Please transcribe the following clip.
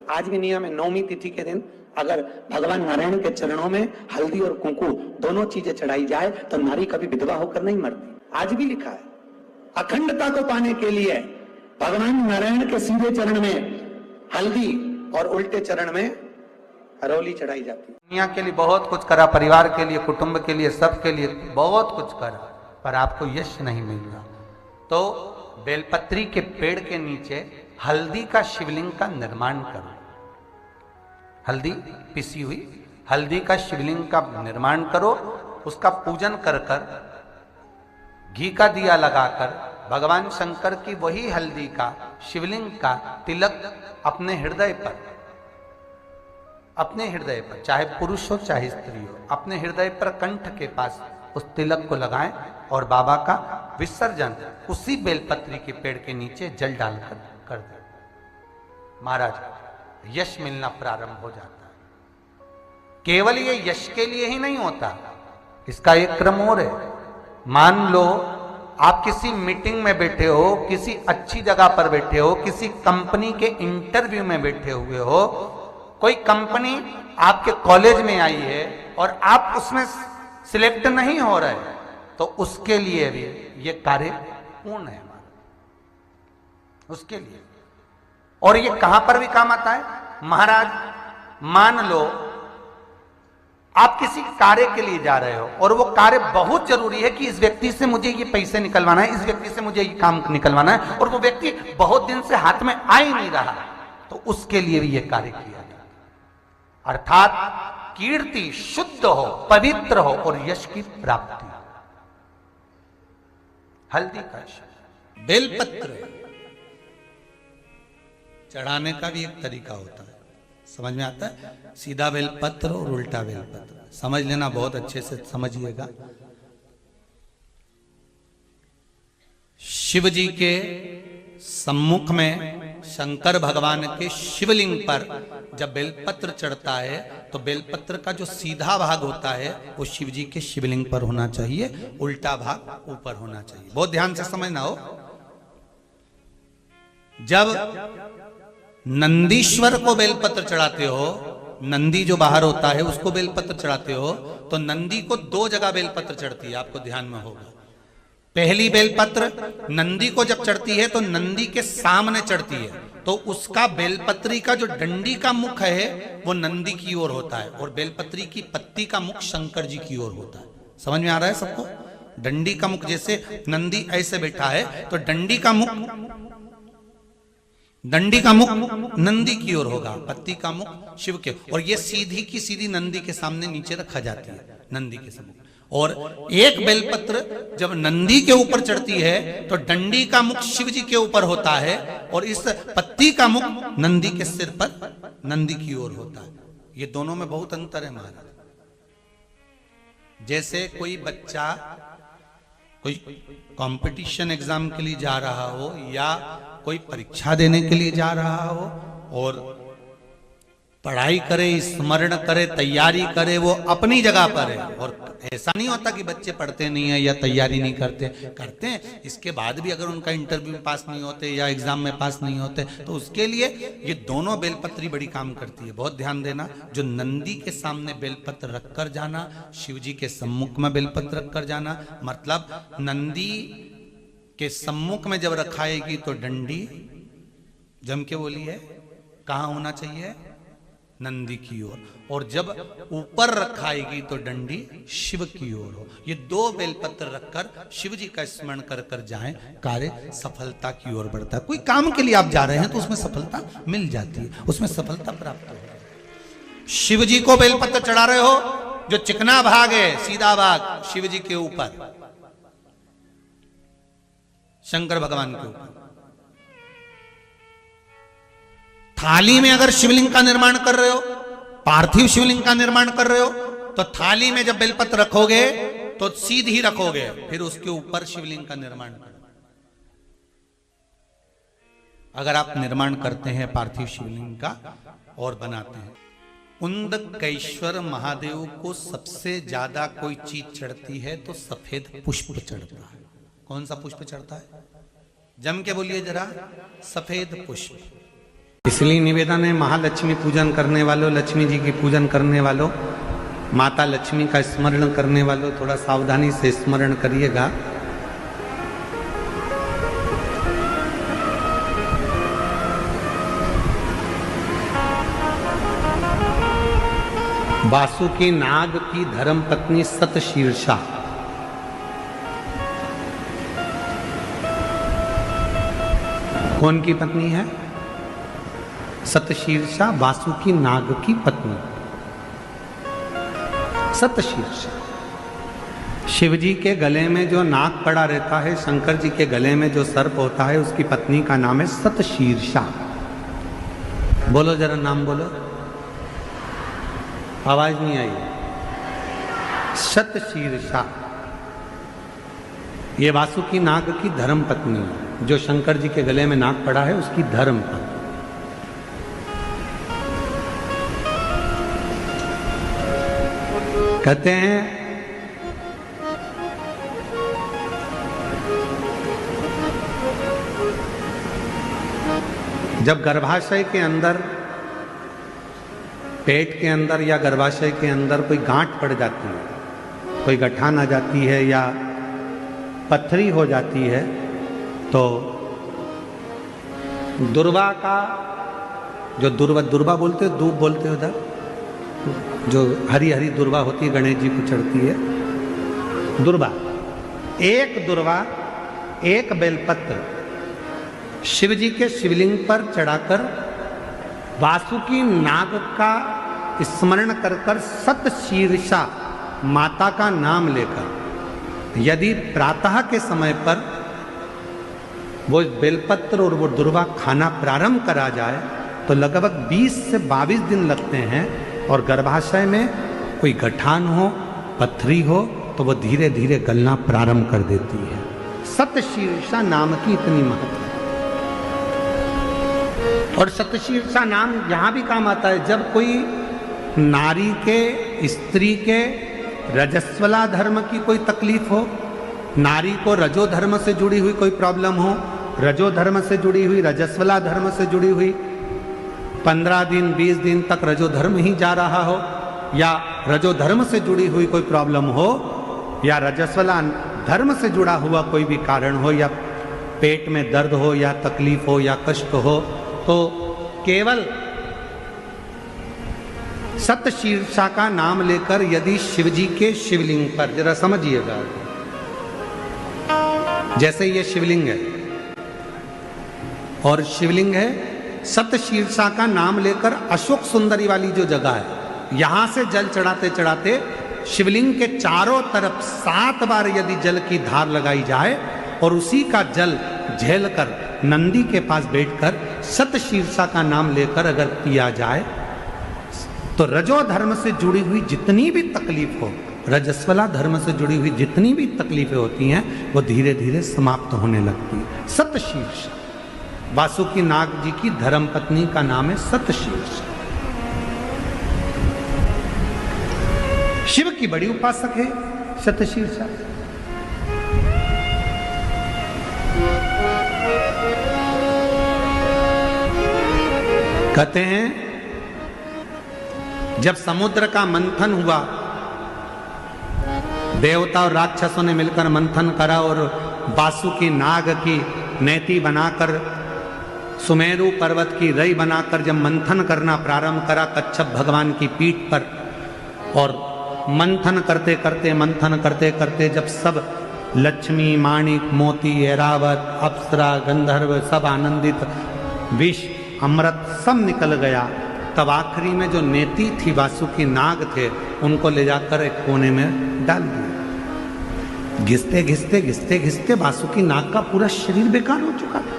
आज भी नियम है, नौमी तिथि के दिन अगर भगवान नारायण के चरणों में हल्दी और कुंकू दोनों चीजें चढ़ाई जाए तो नारी कभी विधवा होकर नहीं मरती। आज भी लिखा है, अखंडता को पाने के लिए भगवान नारायण के सीधे चरण में हल्दी और उल्टे चरण में हरौली चढ़ाई जाती। दुनिया के लिए बहुत कुछ करा, परिवार के लिए, कुटुंब के लिए, सबके लिए बहुत कुछ करा, पर आपको यश नहीं मिल रहा। तो बेलपत्री के पेड़ के नीचे हल्दी का शिवलिंग का निर्माण करो। हल्दी पिसी हुई हल्दी का शिवलिंग का निर्माण करो, उसका पूजन कर कर घी का दिया लगाकर भगवान शंकर की वही हल्दी का शिवलिंग का तिलक अपने हृदय पर, चाहे पुरुष हो चाहे स्त्री हो, अपने हृदय पर कंठ के पास उस तिलक को लगाएं और बाबा का विसर्जन उसी बेलपत्री के पेड़ के नीचे जल डालकर कर दें। महाराज यश मिलना प्रारंभ हो जाता है। केवल ये यश के लिए ही नहीं होता, इसका एक क्रम और है। मान लो आप किसी मीटिंग में बैठे हो, किसी अच्छी जगह पर बैठे हो, किसी कंपनी के इंटरव्यू में बैठे हुए हो, कोई कंपनी आपके कॉलेज में आई है और आप उसमें सिलेक्ट नहीं हो रहे, तो उसके लिए भी ये कार्य पूर्ण है हमारा, उसके लिए। और ये कहां पर भी काम आता है महाराज। मान लो आप किसी कार्य के लिए जा रहे हो और वो कार्य बहुत जरूरी है कि इस व्यक्ति से मुझे ये पैसे निकलवाना है, इस व्यक्ति से मुझे ये काम निकलवाना है, और वो व्यक्ति बहुत दिन से हाथ में आ ही नहीं रहा, तो उसके लिए भी ये कार्य किया जाता है। अर्थात कीर्ति शुद्ध हो, पवित्र हो और यश की प्राप्ति। हल्दी का बेलपत्र चढ़ाने का भी एक तरीका होता है, समझ में आता है। सीधा बेलपत्र और उल्टा बेलपत्र समझ लेना, बहुत अच्छे से समझिएगा। शिव जी के सम्मुख में शंकर भगवान के शिवलिंग पर जब बेलपत्र चढ़ता है तो बेलपत्र का जो सीधा भाग होता है वो शिव जी के शिवलिंग पर होना चाहिए, उल्टा भाग ऊपर होना चाहिए। बहुत ध्यान से समझना हो। जब नंदीश्वर को बेलपत्र चढ़ाते हो, नंदी जो बाहर होता है उसको बेलपत्र चढ़ाते हो, तो नंदी को दो जगह बेलपत्र चढ़ती है, आपको ध्यान में होगा। पहली बेलपत्र नंदी को जब चढ़ती है तो नंदी के सामने चढ़ती है, तो उसका बेलपत्री का जो डंडी का मुख है वो नंदी की ओर होता है और बेलपत्री की पत्ती का मुख शंकर जी की ओर होता है। समझ में आ रहा है सबको। डंडी का मुख, जैसे नंदी ऐसे बैठा है तो डंडी का मुख नंदी की ओर होगा, पत्ती का मुख शिव के, और ये सीधी की सीधी नंदी के सामने नीचे रखा जाती है, नंदी के सम्मुख। और एक बेलपत्र जब नंदी के ऊपर चढ़ती है तो डंडी का मुख शिव जी के ऊपर होता है और इस पत्ती का मुख नंदी के सिर पर नंदी की ओर होता है। ये दोनों में बहुत अंतर है महाराज। जैसे कोई बच्चा कोई कंपटीशन एग्जाम के लिए जा रहा हो या कोई परीक्षा देने के लिए जा रहा हो और पढ़ाई करे, स्मरण करे, तैयारी करे, वो अपनी जगह पर है। और ऐसा नहीं होता कि बच्चे पढ़ते नहीं है या तैयारी नहीं करते हैं। इसके बाद भी अगर उनका इंटरव्यू में पास नहीं होते या एग्जाम में पास नहीं होते तो उसके लिए ये दोनों बेलपत्री बड़ी काम करती है। बहुत ध्यान देना। जो नंदी के सामने बेलपत्र रखकर जाना, शिव जी के सम्मुख में बेलपत्र रखकर जाना, मतलब नंदी के सम्मुख में जब रखाएगी तो डंडी जम के बोली है कहाँ होना चाहिए, नंदी की ओर, और जब ऊपर रखाएगी तो डंडी शिव की ओर हो। ये दो बेलपत्र रखकर शिव जी का स्मरण कर कर जाएं, कार्य सफलता की ओर बढ़ता है। कोई काम के लिए आप जा रहे हैं तो उसमें सफलता मिल जाती है, उसमें सफलता प्राप्त हो। शिव जी को बेलपत्र चढ़ा रहे हो, जो चिकना भाग है, सीधा भाग शिव जी के ऊपर, शंकर भगवान के ऊपर। थाली में अगर शिवलिंग का निर्माण कर रहे हो, पार्थिव शिवलिंग का निर्माण कर रहे हो, तो थाली में जब बेलपत्र रखोगे तो सीधी रखोगे, फिर उसके ऊपर शिवलिंग का निर्माण करो। अगर आप निर्माण करते हैं पार्थिव शिवलिंग का और बनाते हैं, उंदकेश्वर महादेव को सबसे ज्यादा कोई चीज चढ़ती है तो सफेद पुष्प चढ़ता है। कौन सा पुष्प चढ़ता है? जम के बोलिए जरा। सफेद पुष्प। इसलिए निवेदन है, महालक्ष्मी पूजन करने वालों, लक्ष्मी जी की पूजन करने वालों, माता लक्ष्मी का स्मरण करने वालों, थोड़ा सावधानी से स्मरण करिएगा। वासुकी नाग की धर्म पत्नी सतशीर्षा, कौन की पत्नी है? सतशीर्षा, वासुकी नाग की पत्नी सतशीर्षा। शिव जी के गले में जो नाग पड़ा रहता है, शंकर जी के गले में जो सर्प होता है, उसकी पत्नी का नाम है सतशीर्षा। बोलो जरा, नाम बोलो, आवाज नहीं आई। सतशीर्षा ये वासुकी नाग की धर्म पत्नी है, जो शंकर जी के गले में नाग पड़ा है उसकी धर्म पत्नी। कहते हैं जब गर्भाशय के अंदर, पेट के अंदर या गर्भाशय के अंदर कोई गांठ पड़ जाती है, कोई गठान आ जाती है या पथरी हो जाती है, तो दुर्वा का जो दुर्वा बोलते हो, दूब बोलते हो उधर, जो हरी हरी दुर्वा होती है, गणेश जी को चढ़ती है दुर्वा, एक बेलपत्र शिव जी के शिवलिंग पर चढ़ाकर वासुकी नाग का स्मरण कर कर सतशीर्षा माता का नाम लेकर यदि प्रातः के समय पर वो बेलपत्र और वो दुर्वा खाना प्रारंभ करा जाए तो लगभग 20 से 22 दिन लगते हैं, और गर्भाशय में कोई गठान हो, पथरी हो, तो वो धीरे धीरे गलना प्रारंभ कर देती है। सतशीर्षा नाम की इतनी महत्व है। और सतशीर्षा नाम यहां भी काम आता है जब कोई नारी के, स्त्री के रजस्वला धर्म की कोई तकलीफ हो, नारी को रजो धर्म से जुड़ी हुई कोई प्रॉब्लम हो, रजो धर्म से जुड़ी हुई, रजस्वला धर्म से जुड़ी हुई, 15 दिन 20 दिन तक रजो धर्म ही जा रहा हो, या रजो धर्म से जुड़ी हुई कोई प्रॉब्लम हो, या रजस्वला धर्म से जुड़ा हुआ कोई भी कारण हो, या पेट में दर्द हो, या तकलीफ हो, या कष्ट हो, तो केवल सतशीर्षा का नाम लेकर यदि शिवजी के शिवलिंग पर, जरा समझिएगा, जैसे ये शिवलिंग है और शिवलिंग है, सतशीर्षा का नाम लेकर अशोक सुंदरी वाली जो जगह है, यहां से जल चढ़ाते चढ़ाते शिवलिंग के चारों तरफ 7 बार यदि जल की धार लगाई जाए और उसी का जल झेलकर नंदी के पास बैठकर सतशीर्षा का नाम लेकर अगर पिया जाए तो रजो धर्म से जुड़ी हुई जितनी भी तकलीफ हो, रजस्वला धर्म से जुड़ी हुई जितनी भी तकलीफें होती हैं, वो धीरे धीरे समाप्त होने लगती है। सतशीर्षा, वासुकी नाग जी की धर्म पत्नी का नाम है सतशीर्षा। शिव की बड़ी उपासक है सतशीर्षा। कहते हैं जब समुद्र का मंथन हुआ, देवता और राक्षसों ने मिलकर मंथन करा और वासुकी नाग की नेति बनाकर, सुमेरु पर्वत की रई बनाकर जब मंथन करना प्रारंभ करा कच्छप भगवान की पीठ पर, और मंथन करते करते जब सब लक्ष्मी, माणिक, मोती, ऐरावत, अप्सरा, गंधर्व सब आनंदित, विष, अमृत सब निकल गया, तब आखिरी में जो नेति थी वासुकी नाग थे, उनको ले जाकर एक कोने में डाल दिया। घिसते घिसते वासुकी नाग का पूरा शरीर बेकार हो चुका था।